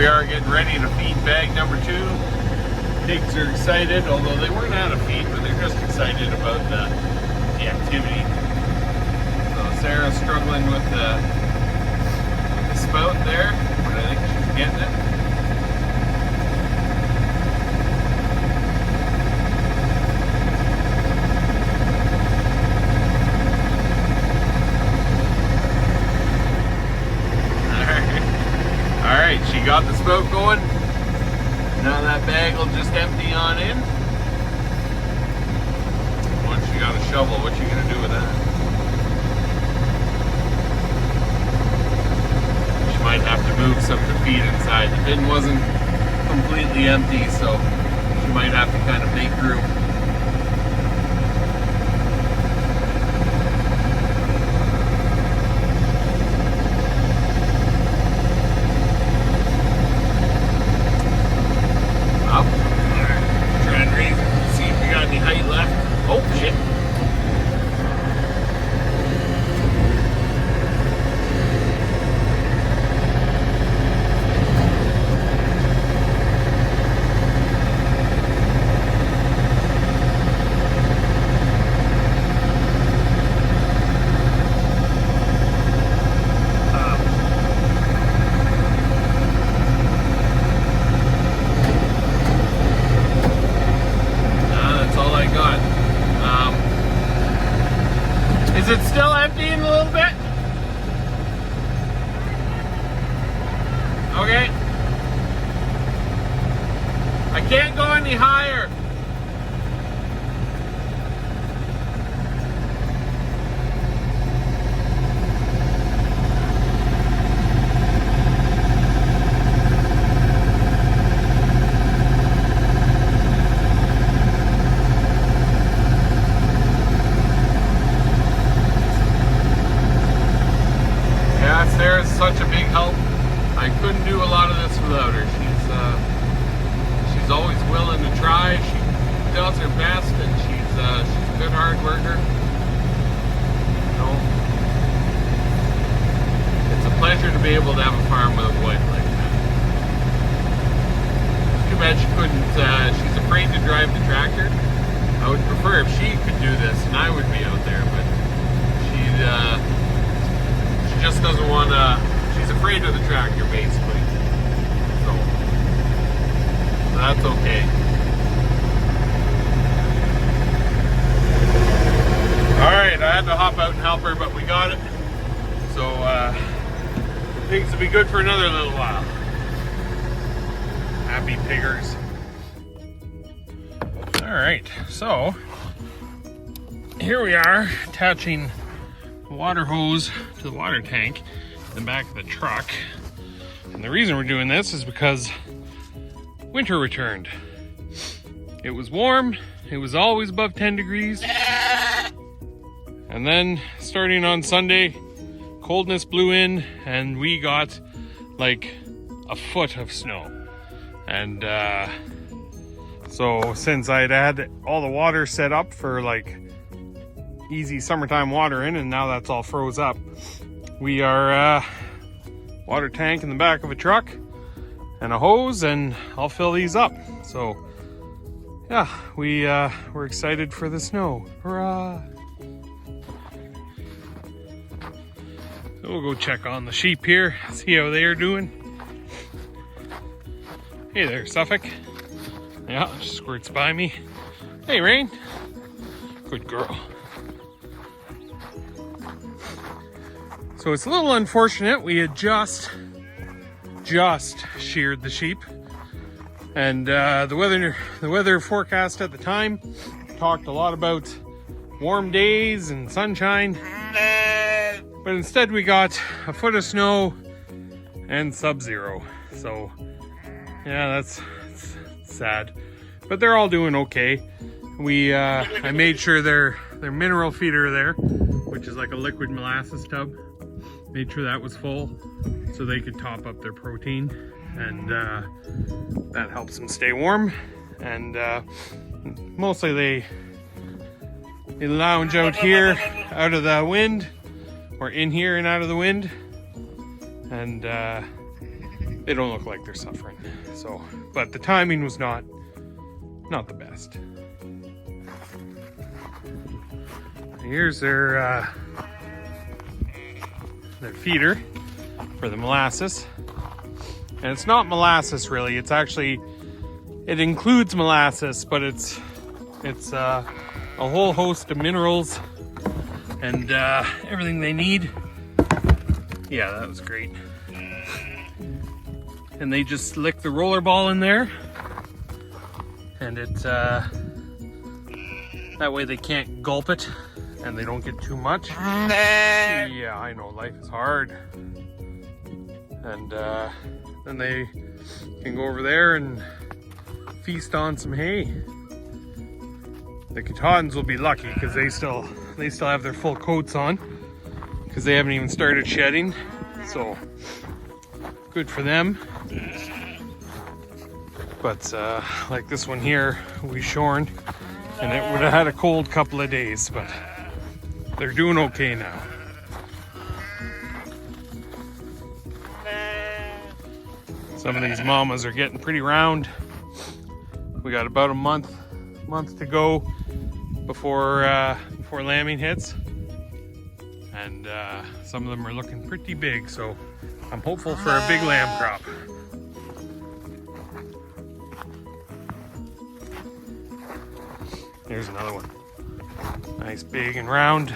we are getting ready to feed bag number 2. Pigs are excited, although they weren't out of feed, but they're just excited about the activity. So Sarah's struggling with the spout there, but I think she's getting it. Alright, she got the spout going. Now that bag will just empty on in. Once you got a shovel, what you gonna do with that? She might have to move some to feed inside. The bin wasn't completely empty, so she might have to kind of make room. Is it still emptying a little bit? Okay. I can't go any higher. Sarah's such a big help. I couldn't do a lot of this without her. She's always willing to try. She does her best, and she's a good hard worker. You know, it's a pleasure to be able to have a farm with a wife like that. It's too bad she couldn't. She's afraid to drive the tractor. I would prefer if she could do this and I would be out there, but she just doesn't want to. She's afraid of the tractor, basically. So that's okay. Alright, I had to hop out and help her, but we got it. So things will be good for another little while. Happy piggers. Alright, so here we are attaching the water hose to the water tank in the back of the truck. And the reason we're doing this is because winter returned. It was warm, it was always above 10 degrees. And then starting on Sunday, coldness blew in and we got like a foot of snow. And so since I'd had all the water set up for like easy summertime watering, and now that's all froze up, we are water tank in the back of a truck and a hose, and I'll fill these up. So yeah, we're excited for the snow. Hurrah! So we'll go check on the sheep here, see how they are doing. Hey there, Suffolk. Yeah, she squirts by me. Hey, Rain. Good girl. So it's a little unfortunate. We had just sheared the sheep, and the weather forecast at the time talked a lot about warm days and sunshine, but instead we got a foot of snow and sub-zero. So yeah, that's sad, but they're all doing okay. I made sure their mineral feeder there, which is like a liquid molasses tub, made sure that was full so they could top up their protein, and that helps them stay warm. And mostly they lounge out here out of the wind, or in here and out of the wind, and they don't look like they're suffering. So, but the timing was not the best. Here's their feeder for the molasses. And it's not molasses really, it's actually, it includes molasses, but it's a whole host of minerals and everything they need. Yeah, that was great. And they just lick the roller ball in there, and it that way they can't gulp it and they don't get too much. Yeah, I know, life is hard. And then they can go over there and feast on some hay. The Katahdins will be lucky because they still have their full coats on because they haven't even started shedding. So good for them. But like this one here, we shorn, and it would have had a cold couple of days, but they're doing okay now. Some of these mamas are getting pretty round. We got about a month to go before lambing hits, and some of them are looking pretty big. So I'm hopeful for a big lamb crop. Here's another one. Nice, big and round.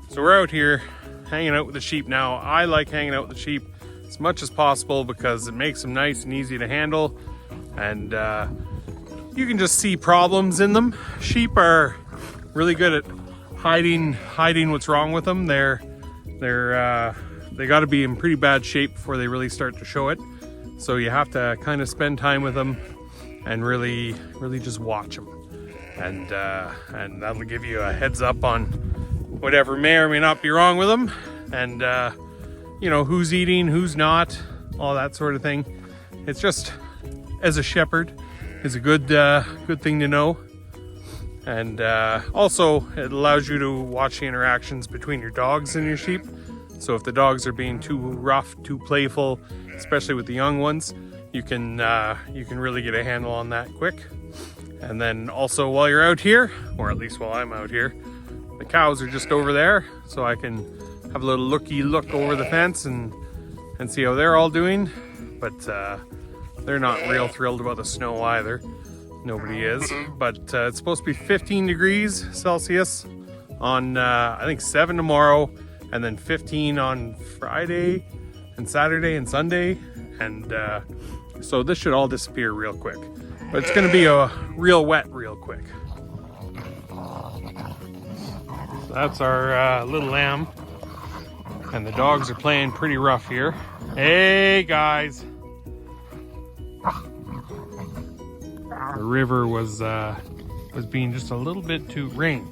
So we're out here hanging out with the sheep now. I like hanging out with the sheep as much as possible because it makes them nice and easy to handle, and you can just see problems in them. Sheep are really good at hiding what's wrong with them. They got to be in pretty bad shape before they really start to show it. So you have to kind of spend time with them and really just watch them, and that'll give you a heads up on whatever may or may not be wrong with them, and you know, who's eating, who's not, all that sort of thing. It's just, as a shepherd, is a good thing to know. And also it allows you to watch the interactions between your dogs and your sheep. So if the dogs are being too rough, too playful, especially with the young ones, you can really get a handle on that quick. And then also while you're out here, or at least while I'm out here, the cows are just over there, so I can have a little look over the fence and see how they're all doing. But they're not real thrilled about the snow either. Nobody is. But it's supposed to be 15 degrees Celsius on I think 7 tomorrow, and then 15 on Friday and Saturday and Sunday, and so this should all disappear real quick. But it's going to be a real wet real quick. So that's our little lamb, and the dogs are playing pretty rough here. Hey guys! The river was being just a little bit too rain.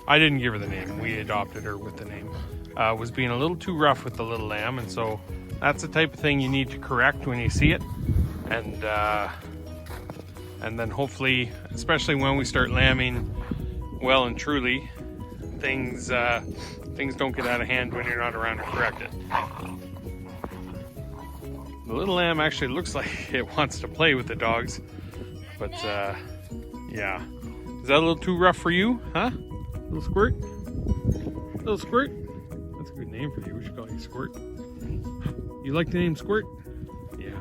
I didn't give her the name. We adopted her with the name. Was being a little too rough with the little lamb, and so that's the type of thing you need to correct when you see it, and then hopefully, especially when we start lambing well and truly, things don't get out of hand when you're not around to correct it. The little lamb actually looks like it wants to play with the dogs, but yeah. Is that a little too rough for you, huh? Little squirt? Little squirt? That's a good name for you. We should call you Squirt. You like the name Squirt? Yeah.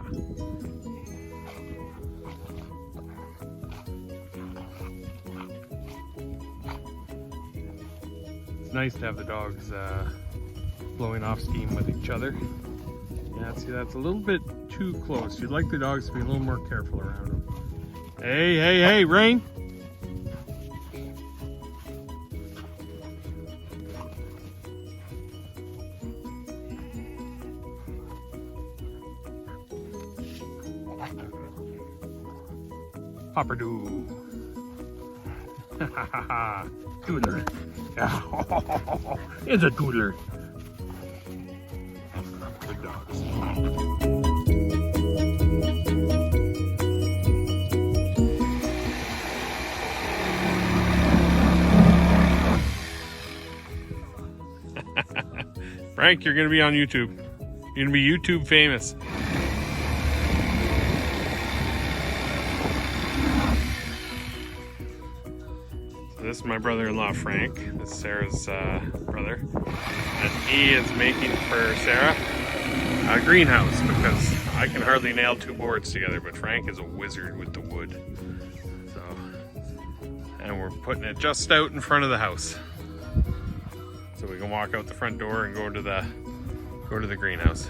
It's nice to have the dogs blowing off steam with each other. Yeah, see, that's a little bit too close. You'd like the dogs to be a little more careful around them. Hey, Rain! Popper-doo. Doodler. It's a doodler. Good dogs. Frank, you're gonna be on YouTube. You're gonna be YouTube famous. So this is my brother-in-law, Frank. This is Sarah's brother. And he is making for Sarah a greenhouse because I can hardly nail 2 boards together, but Frank is a wizard with the wood. So, and we're putting it just out in front of the house. So we can walk out the front door and go to the greenhouse.